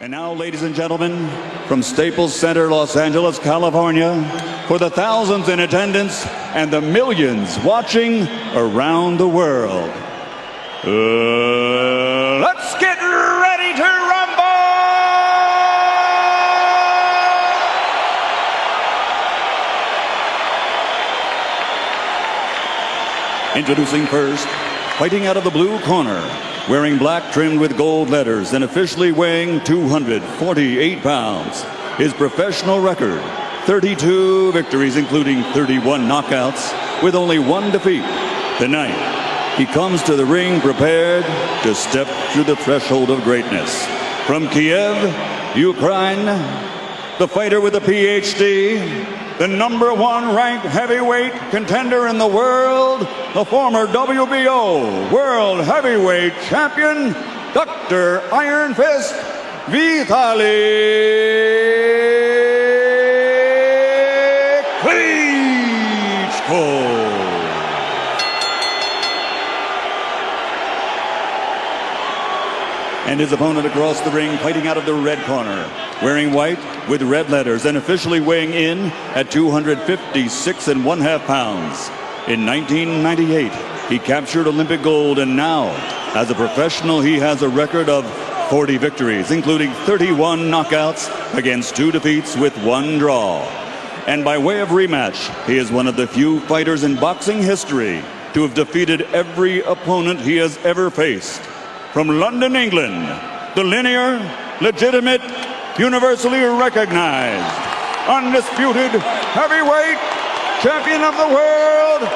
And now, ladies and gentlemen, from Staples Center, Los Angeles, California, for the thousands in attendance and the millions watching around the world, let's get ready to rumble! Introducing first, fighting out of the blue corner, wearing black trimmed with gold letters and officially weighing 248 pounds. His professional record, 32 victories, including 31 knockouts, with only one defeat. Tonight, he comes to the ring prepared to step through the threshold of greatness. From Kiev, Ukraine, the fighter with a PhD, the #1 ranked heavyweight contender in the world, the former WBO World Heavyweight Champion, Dr. Iron Fist, Vitali Klitschko. And his opponent across the ring, fighting out of the red corner, wearing white with red letters and officially weighing in at 256.5 pounds. In 1998, he captured Olympic gold, and now, as a professional, he has a record of 40 victories, including 31 knockouts against 2 defeats with 1 draw. And by way of rematch, he is one of the few fighters in boxing history to have defeated every opponent he has ever faced. From London, England, the linear, legitimate, universally recognized, undisputed heavyweight champion of the world,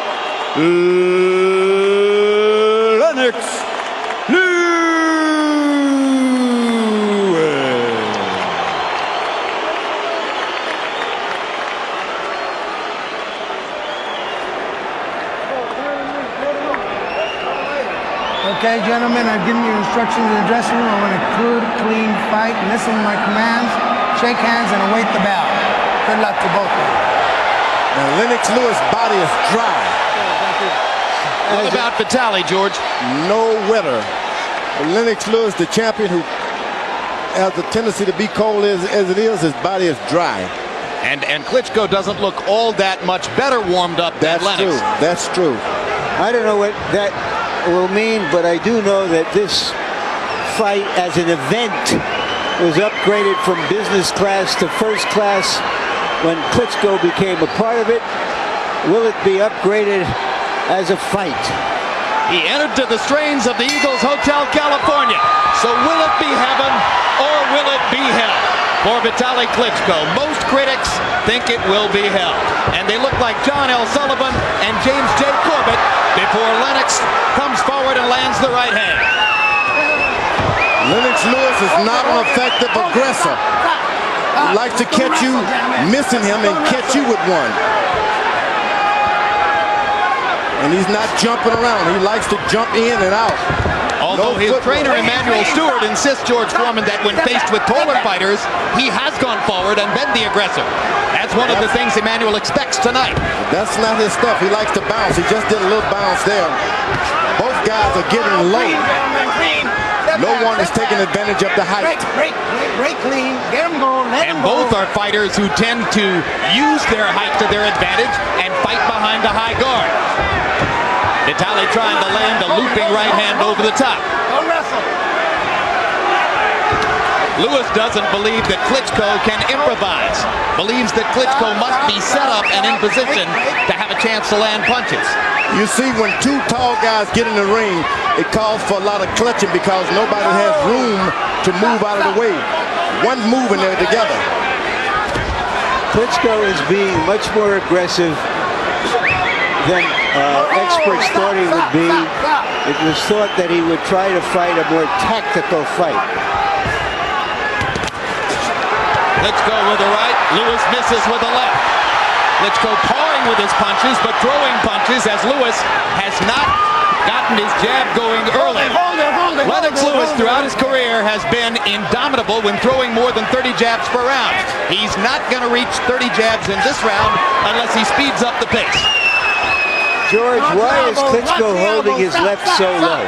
Lennox Lewis. Okay, gentlemen, I've given you instructions in the dressing room. I want a good, clean fight. Listen to my commands, shake hands, and await the bell. Good luck to both of you. Now, Lennox Lewis' body is dry. What about Vitali, George? No wetter. But Lennox Lewis, the champion who has a tendency to be cold as it is, his body is dry. And Klitschko doesn't look all that much better warmed up than Lennox. That's true. I don't know what that will mean, but I do know that this fight as an event was upgraded from business class to first class when Klitschko became a part of it. Will it be upgraded as a fight? He entered to the strains of the Eagles Hotel California. So will it be heaven or will it be hell for Vitali Klitschko? Most critics think it will be hell. And they look like John L. Sullivan and James J. Corbett before Lennox comes forward and lands the right hand. Lennox Lewis is not an effective aggressor. He likes to catch you missing him and catch you with one. And he's not jumping around. He likes to jump in and out. Although his trainer, Emmanuel Stewart, insists, George Foreman, that when faced with taller fighters, he has gone forward and been the aggressor. That's one of the things Emmanuel expects tonight. That's not his stuff. He likes to bounce. He just did a little bounce there. Both guys are getting low. No one is taking advantage of the height. Break clean. Get him going. Let him go. Both are fighters who tend to use their height to their advantage and fight behind the high guard. Vitali trying to land a looping right hand over the top. Go wrestle. Lewis doesn't believe that Klitschko can improvise. Believes that Klitschko must be set up and in position to have a chance to land punches. You see, when 2 tall guys get in the ring, it calls for a lot of clutching because nobody has room to move out of the way. One move and they're together. Klitschko is being much more aggressive than experts thought he would be. It was thought that he would try to fight a more tactical fight. Klitschko with the right, Lewis misses with the left. Klitschko pawing with his punches, but throwing punches as Lewis has not gotten his jab going early. Lennox Lewis throughout his career has been indomitable when throwing more than 30 jabs per round. He's not going to reach 30 jabs in this round unless he speeds up the pace. George, why is Klitschko holding his left so low?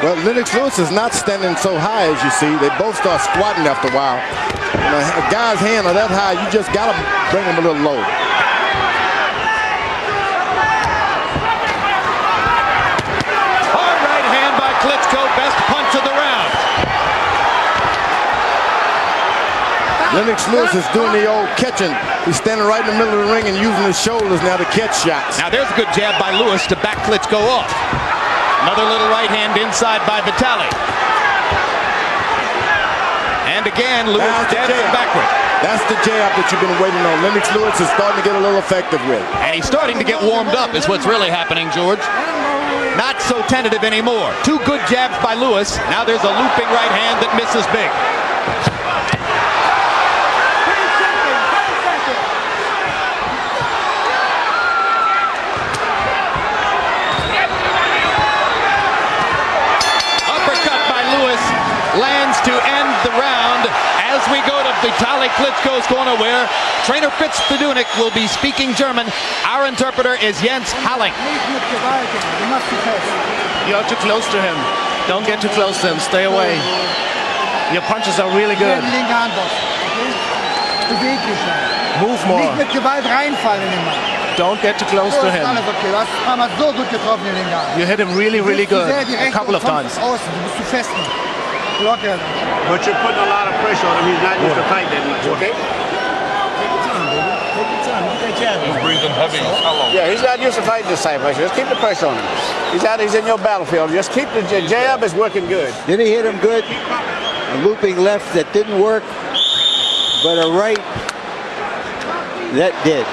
Well, Lennox Lewis is not standing so high as you see. They both start squatting after a while. When a guy's hands are that high, you just got to bring him a little low. Hard right hand by Klitschko, best punch of the round. Lennox Lewis is doing the old catching. He's standing right in the middle of the ring and using his shoulders now to catch shots. Now there's a good jab by Lewis to back Klitschko off. Another little right hand inside by Vitali. And again, Lewis jabs backward. That's the jab that you've been waiting on. Lennox Lewis is starting to get a little effective with. And he's starting to get warmed up is what's really happening, George. Not so tentative anymore. Two good jabs by Lewis. Now there's a looping right hand that misses big. Lands to end the round as we go to Vitali Klitschko's corner, where trainer Fritz Fedunik will be speaking German. Our interpreter is Jens Halling. You're too close to him. Don't get too close to him. Stay away. Your punches are really good. Move more. Nicht mit Gewalt reinfallen in den Mann. Don't get too close to him. Alles okay. Du hast ein paar Mal so gut getroffen in den Gang. You hit him really, really good. A couple of times. Außen. Du bist zu fest. Locker. But you're putting a lot of pressure on him. He's not used to fight that much, okay? Yeah, he's not used to fighting this type of pressure. Just keep the pressure on him. He's in your battlefield. Just keep the jab is working good. Did he hit him good? A looping left that didn't work, but a right that did.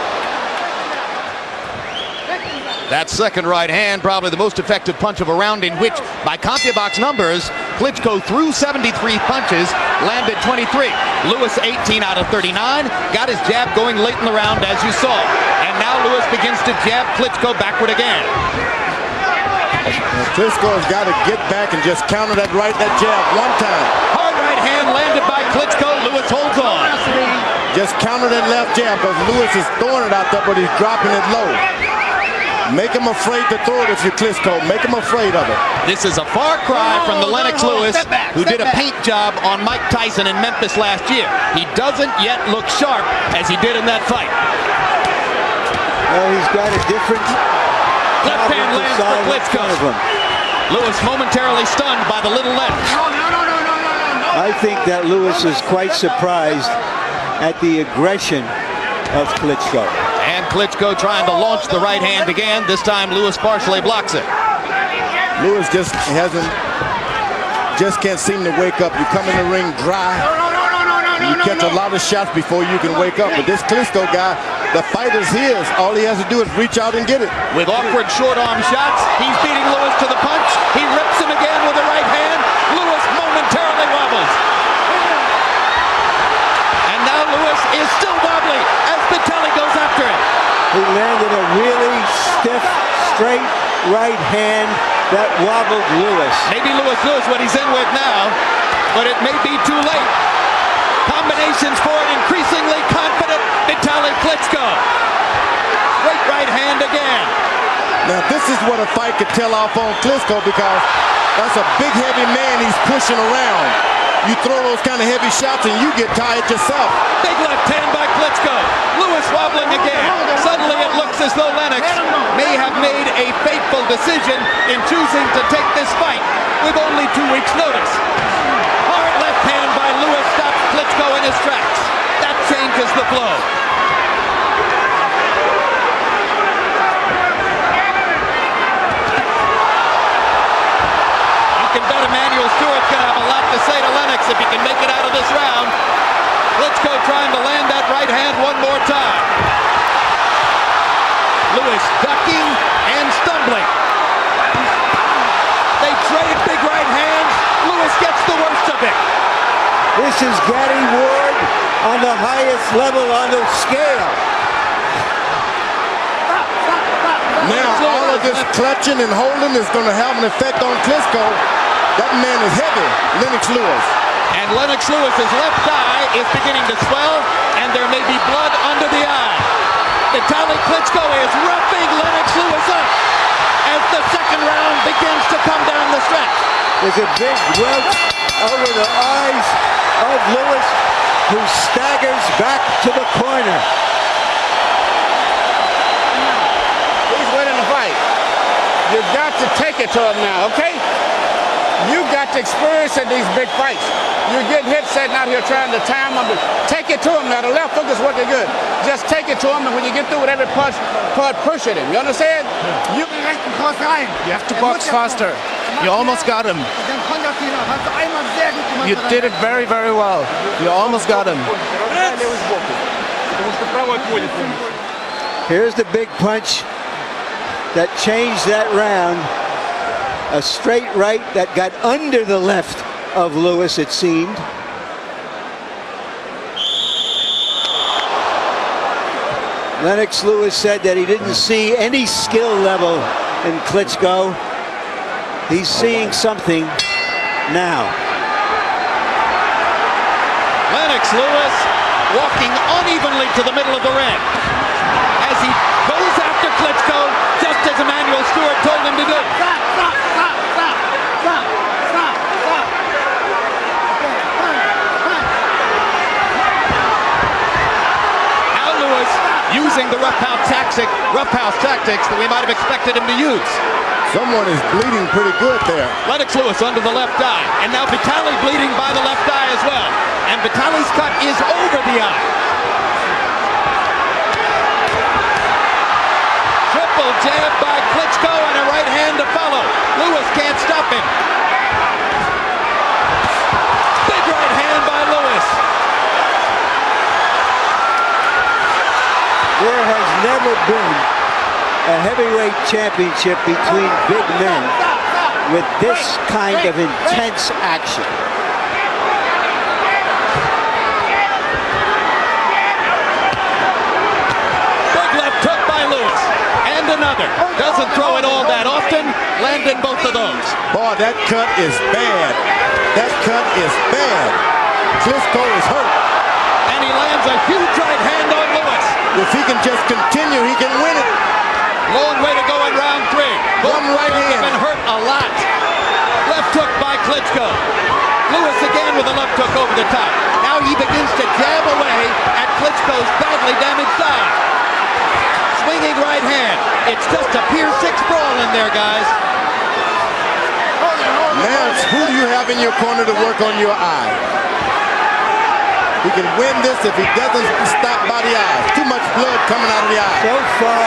That second right hand, probably the most effective punch of a round, in which, by CompuBox numbers, Klitschko threw 73 punches, landed 23. Lewis 18 out of 39, got his jab going late in the round, as you saw. And now Lewis begins to jab Klitschko backward again. Klitschko's got to get back and just counter that jab one time. Hard right hand landed by Klitschko. Lewis holds on. Just counter that left jab, because Lewis is throwing it out there, but he's dropping it low. Make him afraid to throw it if you're Klitschko. Make him afraid of it. This is a far cry from the Lennox Lewis who did a paint job on Mike Tyson in Memphis last year. He doesn't yet look sharp as he did in that fight. Well, he's got a different left hand lands for Klitschko. Lewis momentarily stunned by the little left. I think that Lewis is quite surprised at the aggression of Klitschko. And Klitschko trying to launch the right hand again. This time Lewis partially blocks it. Lewis just can't seem to wake up. You come in the ring dry. You catch a lot of shots before you can wake up. But this Klitschko guy, the fight is his. All he has to do is reach out and get it. With awkward short arm shots, he's beating Lewis to the punch. He rips him again with the right hand. Lewis momentarily wobbles. And now Lewis is still wobbly as Vitali goes after him. He landed a really stiff, straight right hand that wobbled Lewis. Maybe Lewis knows what he's in with now, but it may be too late. Combinations for an increasingly confident Vitali Klitschko. Great right hand again. Now this is what a fight could tell off on Klitschko, because that's a big heavy man he's pushing around. You throw those kind of heavy shots and you get tired yourself. Big left hand by Klitschko. Lewis wobbling again. Suddenly it looks as though Lennox may have made a fateful decision in choosing to take this fight with only 2 weeks' notice. Hard left hand by Lewis stops Klitschko in his tracks. That changes the flow. You can bet Emmanuel Stewart's going to have a lot to say to Lennox if he can make it out of this round. Klitschko trying to land that right hand one more time. Lewis ducking and stumbling. They trade big right hands. Lewis gets the worst of it. This is Gary Ward on the highest level on the scale. Now all of this clutching and holding is going to have an effect on Klitschko. That man is heavy, Lennox Lewis. And Lennox Lewis's left eye is beginning to swell, and there may be blood under the eye. Vitali Klitschko is roughing Lennox Lewis up as the second round begins to come down the stretch. There's a big welt over the eyes of Lewis, who staggers back to the corner. He's winning the fight. You've got to take it to him now, okay? You've got to experience in these big fights. You're getting hit sitting out here trying to time him. Take it to him now. The left hook is working good. Just take it to him, and when you get through with every punch, push at him. You understand? You have to box faster. You almost got him. You did it very, very well. You almost got him. Here's the big punch that changed that round. A straight right that got under the left of Lewis, it seemed. Lennox Lewis said that he didn't see any skill level in Klitschko. He's seeing something now. Lennox Lewis walking unevenly to the middle of the ring as he goes after Klitschko, just as Emmanuel Stewart told him to do. Now Lewis using the rough house tactics that we might have expected him to use. Someone is bleeding pretty good there. Lennox Lewis under the left eye, and now Vitali bleeding by the left eye as well. And Vitali's cut is over the eye. Triple jab by Klitschko and a right hand to follow. Lewis can't stop him. Big right hand by Lewis. There has never been a heavyweight championship between big men with this kind of intense action. Big left hook by Lewis. And another. Doesn't throw it all that often. Landed both of those. Boy, that cut is bad. That cut is bad. Klitschko is hurt. And he lands a huge right hand on Lewis. If he can just continue, he can win it. Long way to go in round 3. One right Fighters have hand. been hurt a lot. Left hook by Klitschko. Lewis again with a left hook over the top. Now he begins to jab away at Klitschko's badly damaged side. Swinging right hand. It's just a Pier 6 brawl in there, guys. Lance, who do you have in your corner to work on your eye? He can win this if he doesn't stop by the eye. Too much blood coming out of the eye. So far,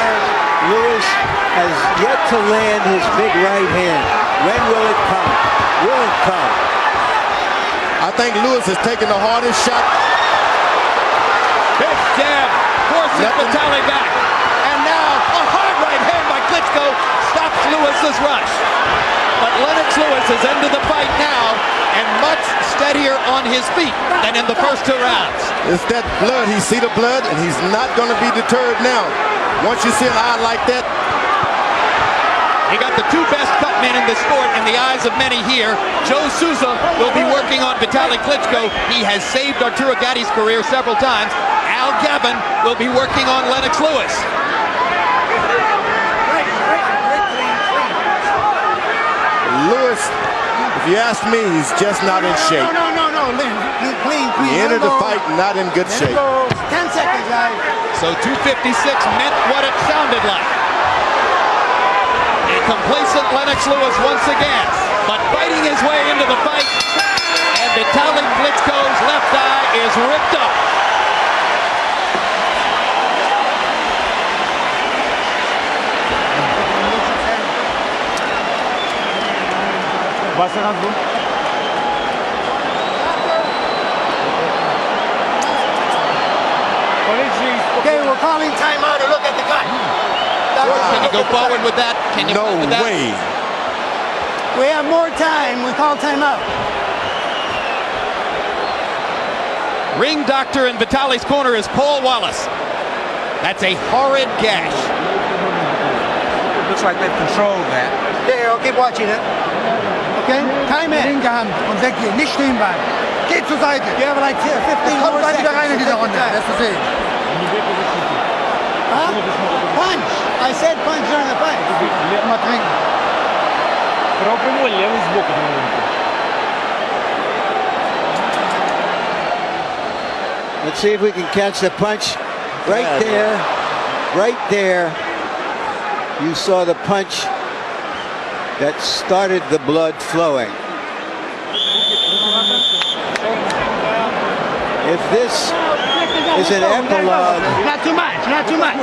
Lewis has yet to land his big right hand. When will it come? Will it come? I think Lewis has taken the hardest shot. Big jab. Forces Vitali back. And now a hard right hand by Klitschko stops Lewis's rush. But Lennox Lewis is into the fight now and much steadier on his feet than in the first 2 rounds. It's that blood. He see the blood, and he's not going to be deterred now. Once you see an eye like that, he got the 2 best cut men in the sport in the eyes of many here. Joe Souza will be working on Vitali Klitschko. He has saved Arturo Gatti's career several times. Al Gavin will be working on Lennox Lewis. Lewis, if you ask me, he's just not in shape. No, clean. He entered the fight not in good shape. 10 seconds, guys. So 256 meant what it sounded like. A complacent Lennox Lewis once again, but fighting his way into the fight, and Vitali Klitschko's left eye is ripped up. Okay, we're calling timeout to look at the cut. Can you go forward with that? Can you No move with that? way. We have more time. We call timeout. Ring doctor in Vitali's corner is Paul Wallace. That's a horrid gash. Looks like they've controlled that. Okay, I'll keep watching it. Okay? Time in. Hingehauen und weggehen. Nicht stehen bleiben. Geht zur Seite. You have like 15 more seconds. Wieder rein in diese Runde. That's the thing. Huh? Punch. I said punch during the fight. Mal trinken. Трохи левий збоку. Let's see if we can catch the punch. Right there. Right there. You saw the punch that started the blood flowing. If this is an epilogue Not too much, not too much.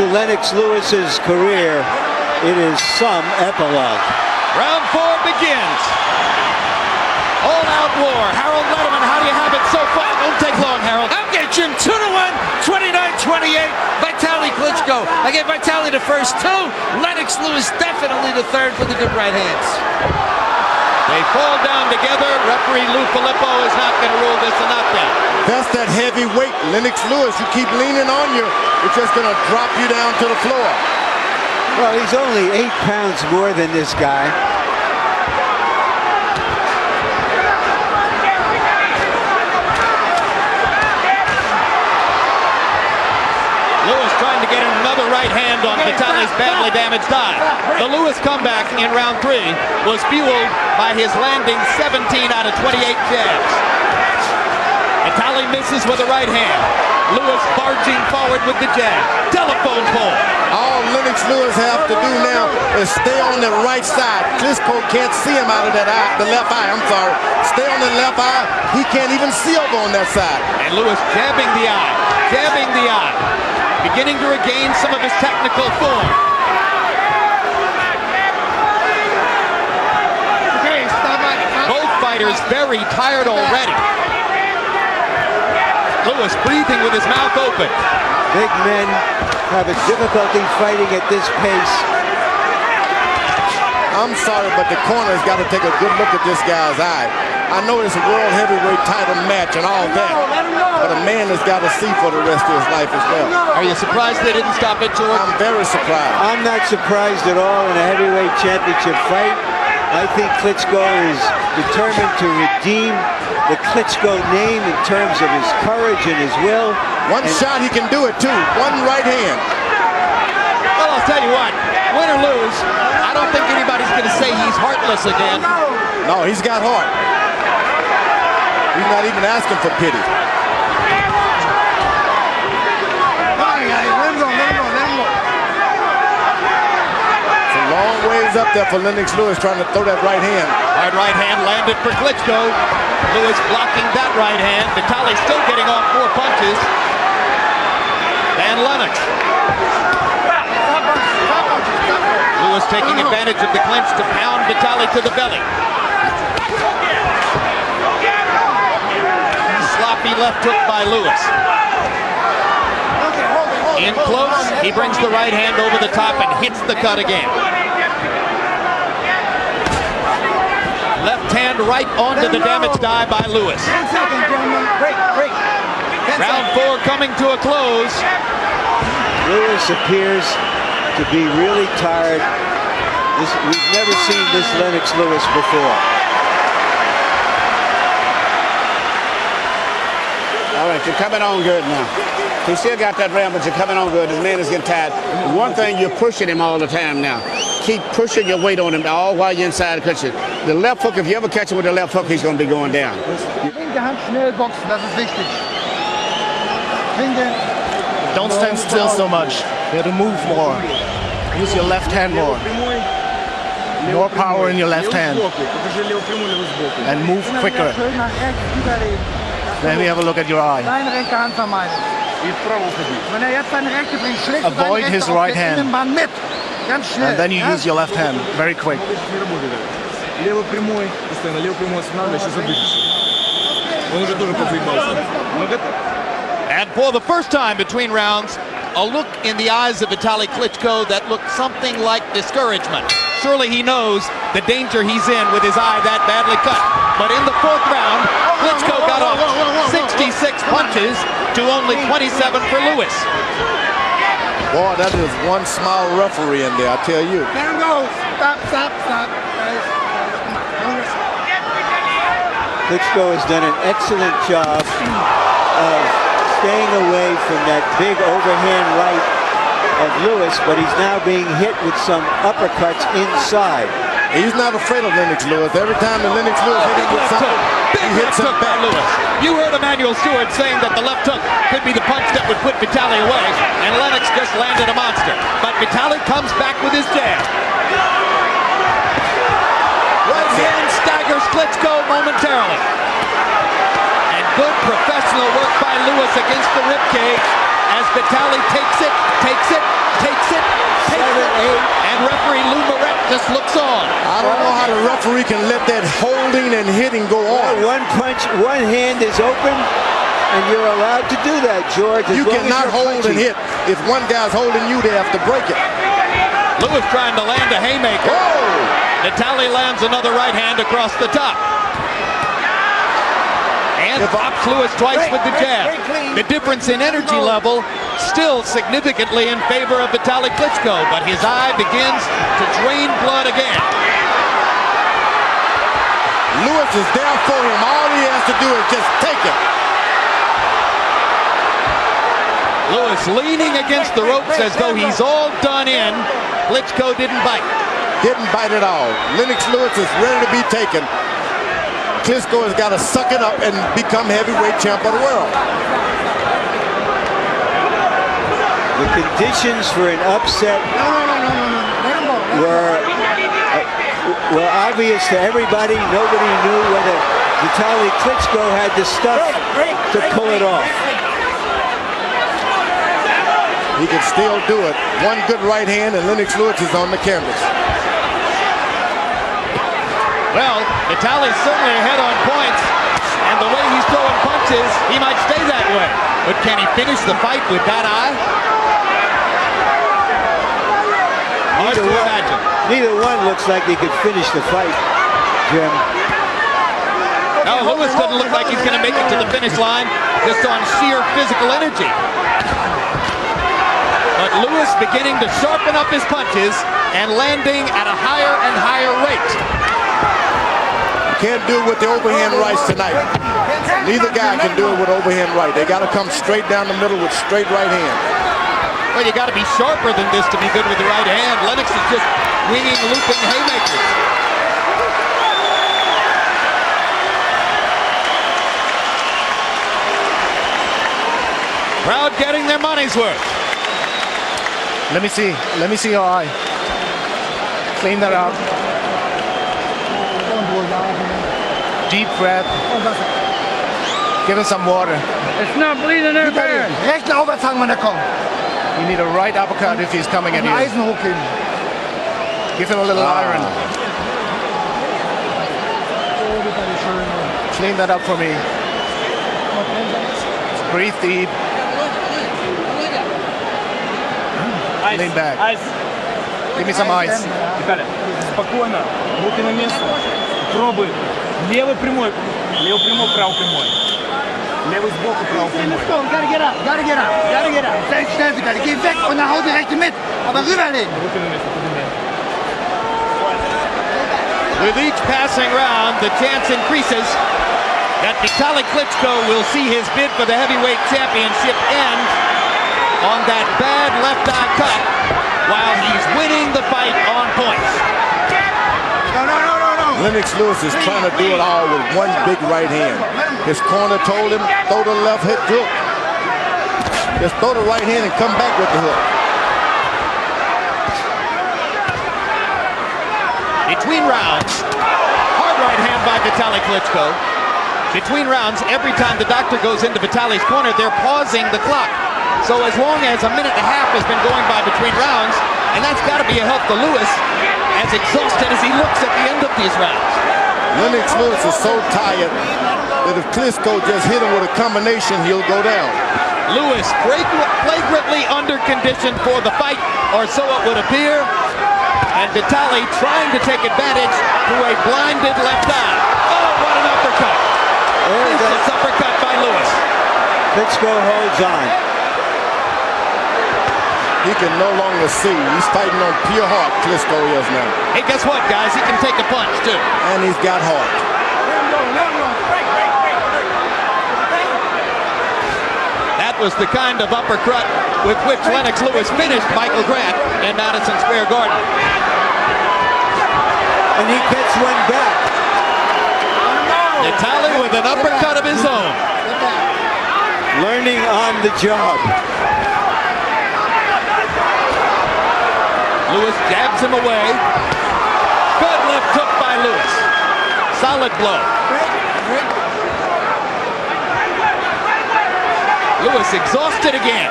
to Lennox Lewis's career, it is some epilogue. Round 4 begins. All-out war. Harold Letterman, how do you have it so far? Don't take long, Harold. I'll get Jim 2-1, 29-28. Vitali Klitschko. I gave Vitali the first 2. Lennox Lewis definitely the third with the good right hands. They fall down together. Referee Lou Filippo is not going to rule this a knockdown. That's that heavy weight. Lennox Lewis, you keep leaning on you, it's just going to drop you down to the floor. Well, he's only 8 pounds more than this guy. Lewis trying to get another right hand on Vitali's badly damaged eye. The Lewis comeback in round 3 was fueled by his landing 17 out of 28 jabs. Vitali misses with the right hand. Lewis barging forward with the jab. Telephone pole. All Lennox Lewis have to do now is stay on the right side. Klitschko can't see him out of that eye, the left eye, I'm sorry. Stay on the left eye. He can't even see over on that side. And Lewis jabbing the eye. Jabbing the eye. Beginning to regain some of his technical form. Both fighters very tired already. Lewis breathing with his mouth open. Big men have a difficulty fighting at this pace. I'm sorry, but the corner's got to take a good look at this guy's eye. I know it's a world heavyweight title match and all that, but a man has got to see for the rest of his life as well. Are you surprised they didn't stop it, George? I'm very surprised. I'm not surprised at all in a heavyweight championship fight. I think Klitschko is determined to redeem the Klitschko name in terms of his courage and his will. One shot, he can do it too. One right hand. Well, I'll tell you what, win or lose, I don't think anybody's going to say he's heartless again. No, he's got heart. He's not even asking for pity. It's a long ways up there for Lennox Lewis trying to throw that right hand. Hard right hand landed for Klitschko. Lewis blocking that right hand. Vitali still getting off 4 punches. And Lennox. Lewis taking advantage of the clinch to pound Vitali to the belly. Sloppy left hook by Lewis. In close, he brings the right hand over the top and hits the cut again. Left hand right onto the damaged eye by Lewis. Round 4 coming to a close. Lewis appears to be really tired. We've never seen this Lennox Lewis before. All right, you're coming on good now. He still got that round, but you're coming on good. His man is getting tired. One thing, you're pushing him all the time now. Keep pushing your weight on him all while you're inside the cushion. The left hook, if you ever catch him with the left hook, he's going to be going down. Linke Hand schnell boxen, das ist wichtig. Don't stand still so much. You have to move more. Use your left hand more. More power in your left hand. And move quicker. Let me have a look at your eye. Seine rechte Hand vermeiden. Wenn jetzt seine rechte bringt, schlägt Avoid seine his rechte right auf hand. den Innenbahn mit. Ganz schnell. And then you use your left hand very quick. Левый прямой, постоянно левый прямой останавливаешь и забудешь. Он уже тоже подзаебался. And for the first time between rounds, a look in the eyes of Vitali Klitschko that looked something like discouragement. Surely he knows the danger he's in with his eye that badly cut. But in the 4th round, Klitschko got off 66 punches to only 27 for Lewis. Boy, that is one small referee in there, I tell you. Let him go. Stop, stop, stop. Klitschko has done an excellent job of staying away from that big overhand right of Lewis, but he's now being hit with some uppercuts inside. He's not afraid of Lennox Lewis. Every time that Lennox Lewis hit him with something, Big left hook by Lewis. You heard Emmanuel Stewart saying that the left hook could be the punch that would put Vitali away, and Lennox just landed a monster. But Vitali comes back with his jab. Right hand staggers Klitschko momentarily. And good professional work by Lewis against the ribcage as Vitali takes it. And referee Lou Moret just looks on. I don't know how the referee can let that holding and hitting go on. One punch, one hand is open, and you're allowed to do that, George. You cannot hold and hit. If one guy's holding you, they have to break it. Lewis trying to land a haymaker. Vitali lands another right hand across the top. And pops Lewis twice with the jab. The difference in energy level still significantly in favor of Vitali Klitschko, but his eye begins to drain blood again. Lewis is there for him. All he has to do is just take it. Lewis leaning against the ropes as though he's all done in. Klitschko didn't bite. Didn't bite at all. Lennox Lewis is ready to be taken. Klitschko has got to suck it up and become heavyweight champ of the world. The conditions for an upset were obvious to everybody. Nobody knew whether Vitali Klitschko had the stuff to pull it off. He can still do it. One good right hand and Lennox Lewis is on the canvas. Well, Vitali's certainly ahead on points, and the way he's throwing punches, he might stay that way. But can he finish the fight with that eye? Hard to imagine. Neither one looks like they could finish the fight, Jim. No, Lewis doesn't look like he's going to make it to the finish line just on sheer physical energy. But Lewis beginning to sharpen up his punches and landing at a higher and higher rate. Can't do it with the overhand rights tonight. Neither guy can do it with overhand right. They got to come straight down the middle with straight right hand. Well, you got to be sharper than this to be good with the right hand. Lennox is just winging, looping haymakers. Crowd getting their money's worth. Let me see your eye. Clean that up. Deep breath. Give him some water. It's not bleeding there, man. Rechten Aufwärtshang, wenn er kommt. You need a right uppercut if he's coming at you. Eisen hochheben. Give him a little iron. Clean that up for me. Breathe deep. Lean back. Give me some ice. Виталий, спокойно, руки на место. Пробуй. Левый прямой, правый прямой. Lewis sboku, prav prямой. Gotta get up. Sehr schnell, Vitali. Geh weg und dann hau die rechte mit. Aber rüberlegen. With each passing round, the chance increases that Vitali Klitschko will see his bid for the heavyweight championship end on that bad left eye cut while he's winning the fight on points. No. Lennox Lewis is trying to do it all with one big right hand. His corner told him, throw the left hip hook. Just throw the right hand and come back with the hook. Between rounds, hard right hand by Vitali Klitschko. Between rounds, every time the doctor goes into Vitali's corner, they're pausing the clock. So as long as a minute and a half has been going by between rounds, and that's got to be a help to Lewis, as exhausted as he looks at the end of these rounds. Lennox Lewis is so tired that if Klitschko just hit him with a combination, he'll go down. Lewis flagrantly under-conditioned for the fight, or so it would appear. And Vitali trying to take advantage through a blinded left eye. Oh, what an uppercut. This uppercut by Lewis. Klitschko holds on. He can no longer see. He's fighting on pure heart, Klitschko is now. Hey, guess what, guys? He can take a punch, too. And he's got heart. That was the kind of uppercut with which Lennox Lewis finished Michael Grant in Madison Square Garden. And he gets one back. Vitali with an uppercut of his own. Learning on the job. Lewis jabs him away. Good left hook by Lewis. Solid blow. Lewis exhausted again.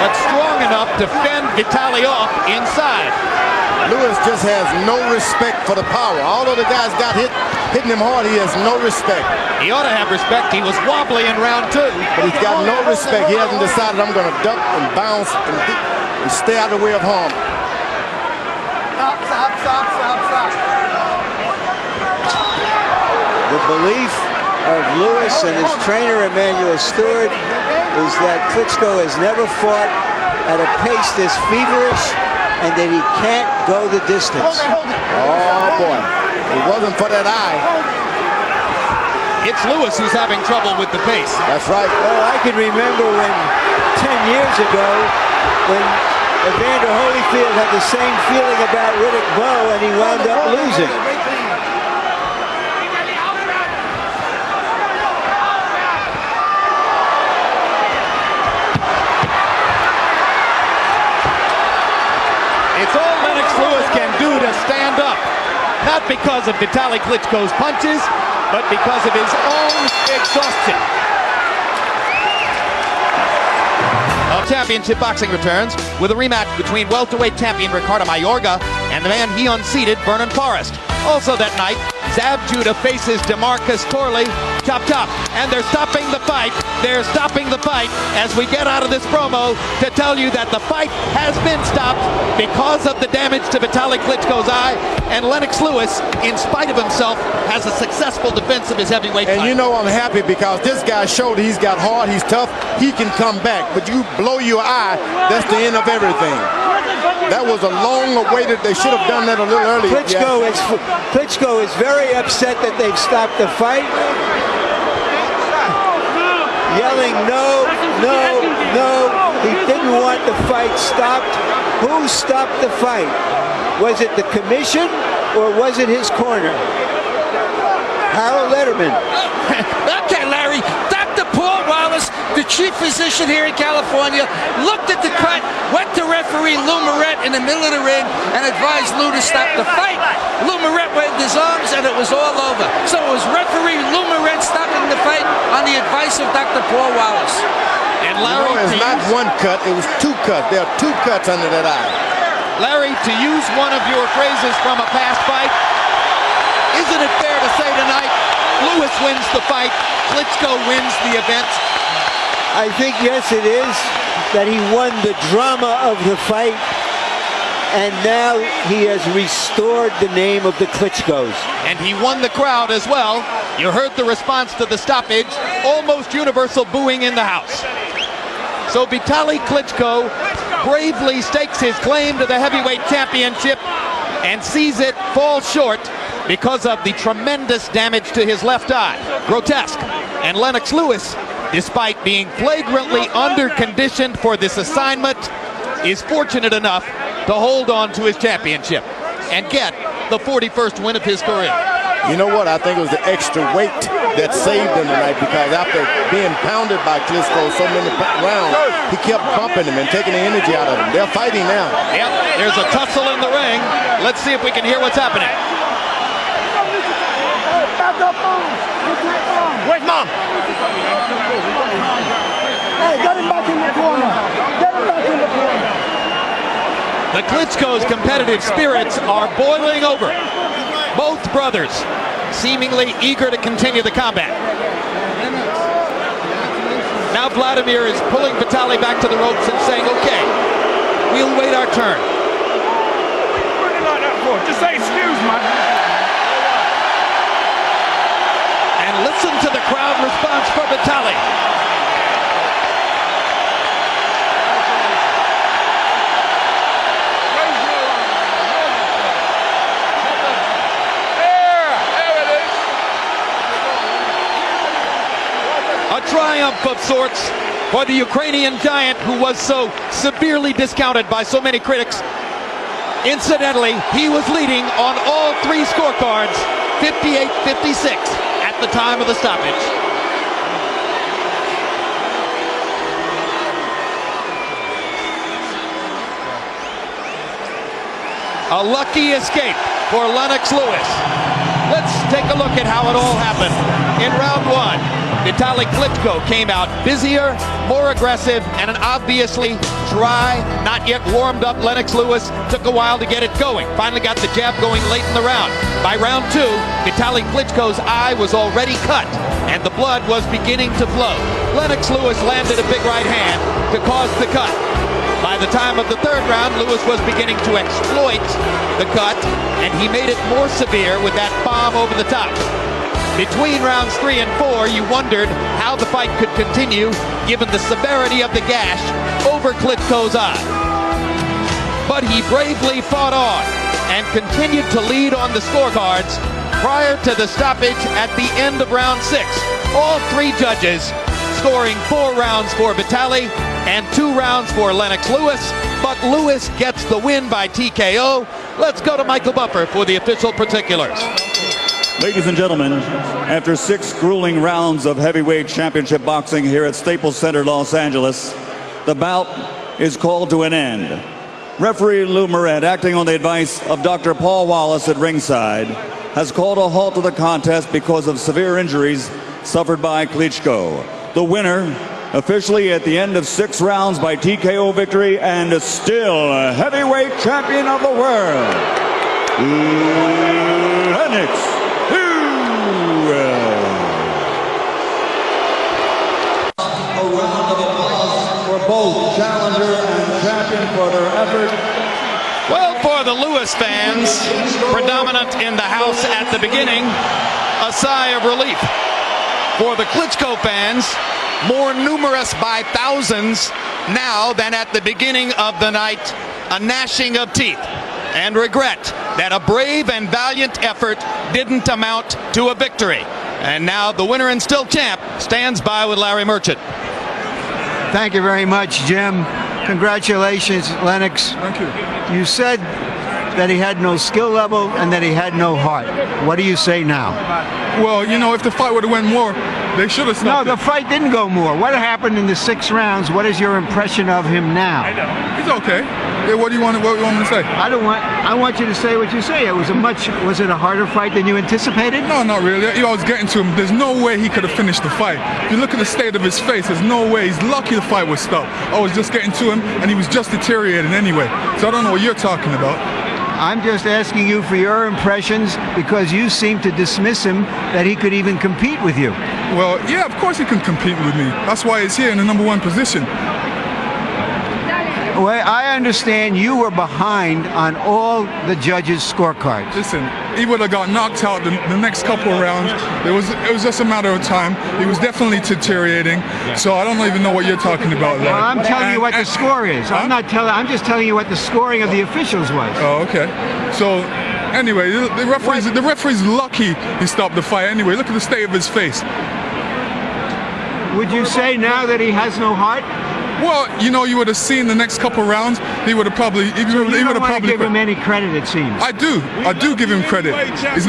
But strong enough to fend Vitali off inside. Lewis just has no respect for the power. Although the guy's got hitting him hard, he has no respect. He ought to have respect. He was wobbly in round 2. But he's got no respect. He hasn't decided, I'm going to duck and bounce and stay out of the way of harm. Stop. The belief of Lewis and his trainer Emmanuel Stewart is that Klitschko has never fought at a pace this feverish and that he can't go the distance. Oh boy, it wasn't for that eye. It's Lewis who's having trouble with the pace. That's right. Well, I can remember when 10 years ago when Evander Holyfield had the same feeling about Riddick Bowe and he wound up losing. It's all Lennox Lewis can do to stand up. Not because of Vitali Klitschko's punches, but because of his own exhaustion. Championship boxing returns with a rematch between welterweight champion Ricardo Mayorga and the man he unseated, Vernon Forrest. Also that night, Zab Judah faces DeMarcus Corley. Chop, chop. And they're stopping the fight. They're stopping the fight as we get out of this promo to tell you that the fight has been stopped because of the damage to Vitali Klitschko's eye. And Lennox Lewis, in spite of himself, has a successful defense of his heavyweight title. And you know I'm happy because this guy showed he's got heart, he's tough, he can come back. But you blow your eye, that's the end of everything. That was a long awaited, they should have done that a little earlier. Klitschko is very upset that they've stopped the fight. Yelling no. He didn't want the fight stopped. Who stopped the fight? Was it the commission or was it his corner? Harold Letterman. Okay, Larry. Dr. Paul Wallace, the chief physician here in California, looked at the cut, went to referee Lou Moret in the middle of the ring, and advised Lou to stop the fight. Lou Moret waved his arms, and it was all over. So it was referee Lou Moret stopping the fight on the advice of Dr. Paul Wallace. And Larry, it's not one cut, it was 2 cuts. There are 2 cuts under that eye. Larry, to use one of your phrases from a past fight, isn't it fair to say tonight, Lewis wins the fight, Klitschko wins the event? I think, yes, it is, that he won the drama of the fight, and now he has restored the name of the Klitschkos. And he won the crowd as well. You heard the response to the stoppage, almost universal booing in the house. So Vitali Klitschko bravely stakes his claim to the heavyweight championship and sees it fall short because of the tremendous damage to his left eye. Grotesque. And Lennox Lewis, despite being flagrantly underconditioned for this assignment, is fortunate enough to hold on to his championship and get the 41st win of his career. You know what? I think it was the extra weight that saved him tonight because after being pounded by Klitschko so many rounds, he kept bumping him and taking the energy out of him. They're fighting now. Yep, there's a tussle in the ring. Let's see if we can hear what's happening. Where's Mom? Hey, get him back in the corner. Get him back in the corner. The Klitschko's competitive spirits are boiling over. Both brothers seemingly eager to continue the combat. Now Vladimir is pulling Vitali back to the ropes and saying, okay, we'll wait our turn. Just say excuse, man. And listen to the crowd response for Vitali. A triumph of sorts for the Ukrainian giant who was so severely discounted by so many critics. Incidentally, he was leading on all 3 scorecards 58-56 at the time of the stoppage. A lucky escape for Lennox Lewis. Let's take a look at how it all happened. In round one, Vitali Klitschko came out busier, more aggressive, and an obviously dry, not yet warmed up Lennox Lewis took a while to get it going. Finally got the jab going late in the round. By round two, Vitali Klitschko's eye was already cut, and the blood was beginning to flow. Lennox Lewis landed a big right hand to cause the cut. By the time of the third round, Lewis was beginning to exploit the cut, and he made it more severe with that bomb over the top. Between rounds 3 and 4, you wondered how the fight could continue given the severity of the gash over Klitschko's eye. But he bravely fought on and continued to lead on the scorecards prior to the stoppage at the end of round 6. All three judges scoring 4 rounds for Vitali and 2 rounds for Lennox Lewis, but Lewis gets the win by TKO. Let's go to Michael Buffer for the official particulars. Ladies and gentlemen, after 6 grueling rounds of heavyweight championship boxing here at Staples Center, Los Angeles, the bout is called to an end. Referee Lou Moret, acting on the advice of Dr. Paul Wallace at ringside, has called a halt to the contest because of severe injuries suffered by Klitschko. The winner, officially at the end of 6 rounds by TKO victory, and still a heavyweight champion of the world, Lennox Lewis. A round of applause for both challenger and champion for their effort. Well, for the Lewis fans, predominant in the house at the beginning, a sigh of relief. For the Klitschko fans, more numerous by thousands now than at the beginning of the night, a gnashing of teeth and regret that a brave and valiant effort didn't amount to a victory. And now the winner and still champ stands by with Larry Merchant. Thank you very much, Jim. Congratulations, Lennox. Thank you. You said that he had no skill level and that he had no heart. What do you say now? Well, you know, if the fight would have went more, they should have stopped. No, the fight didn't go more. What happened in the 6 rounds? What is your impression of him now? He's okay. Yeah, what do you want me to say? I want you to say what you say. Was it a harder fight than you anticipated? No, not really. I was getting to him. There's no way he could have finished the fight. If you look at the state of his face, there's no way. He's lucky the fight was stopped. I was just getting to him, and he was just deteriorating anyway. So I don't know what you're talking about. I'm just asking you for your impressions because you seem to dismiss him that he could even compete with you. Well, yeah, of course he can compete with me. That's why he's here in the #1 position. Well, I understand you were behind on all the judges' scorecards. Listen, he would have got knocked out the next couple of rounds. It was just a matter of time. He was definitely deteriorating. So I don't even know what you're talking about, Larry. Well, I'm telling you what the score is. Huh? I'm just telling you what the scoring of the officials was. Oh, okay. So anyway, the referee's lucky he stopped the fight. Anyway, look at the state of his face. Would you say now that he has no heart? Well, you know, you would have seen the next couple rounds. He would have probably. He would have probably give him any credit. It seems. I do give him credit. He's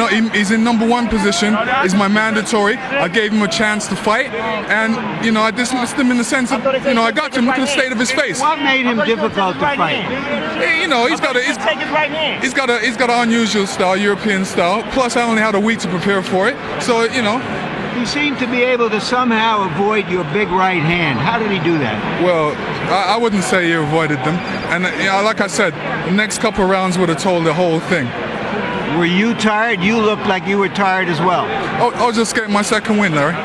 in #1 position. He's my mandatory. I gave him a chance to fight, and you know, I dismissed him in the sense of, you know, I got him. Look at the state of his face. What made him difficult to fight? You know, he's got an unusual style, European style. Plus, I only had a week to prepare for it. So, you know. He seemed to be able to somehow avoid your big right hand. How did he do that? Well, I wouldn't say he avoided them. And you know, like I said, the next couple of rounds would have told the whole thing. Were you tired? You looked like you were tired as well. Oh, I was just getting my second win, Larry.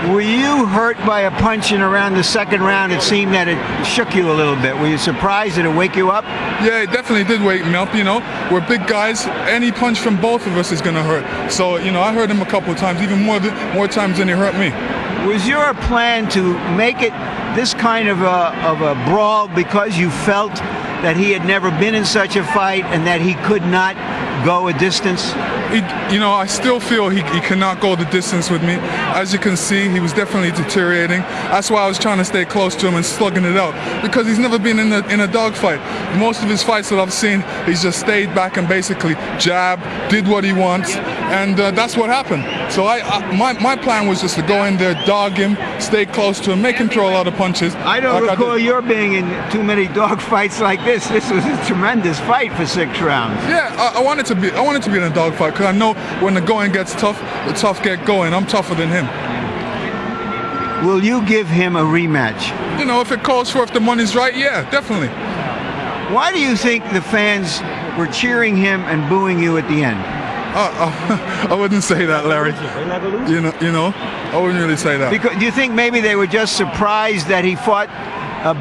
Were you hurt by a punch in around the second round? It seemed that it shook you a little bit. Were you surprised? Did it wake you up? Yeah, it definitely did wake me up. You know, we're big guys. Any punch from both of us is going to hurt. So, you know, I hurt him a couple of times, even more times than he hurt me. Was your plan to make it this kind of a brawl because you felt that he had never been in such a fight and that he could not go a distance? I still feel he cannot go the distance with me. As you can see, he was definitely deteriorating. That's why I was trying to stay close to him and slugging it out, because he's never been in a dogfight. Most of his fights that I've seen, he's just stayed back and basically jabbed, did what he wants, and that's what happened. So my plan was just to go in there, dog him, stay close to him, make him throw a lot of punches. I don't recall your being in too many dog fights like this. This was a tremendous fight for 6 rounds. Yeah, I wanted to be in a dog fight, because I know when the going gets tough, the tough get going. I'm tougher than him. Will you give him a rematch? If it calls for, if the money's right, yeah, definitely. Why do you think the fans were cheering him and booing you at the end? I wouldn't say that, Larry. I wouldn't really say that. Because, do you think maybe they were just surprised that he fought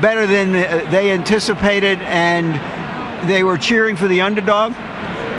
better than they anticipated, and they were cheering for the underdog?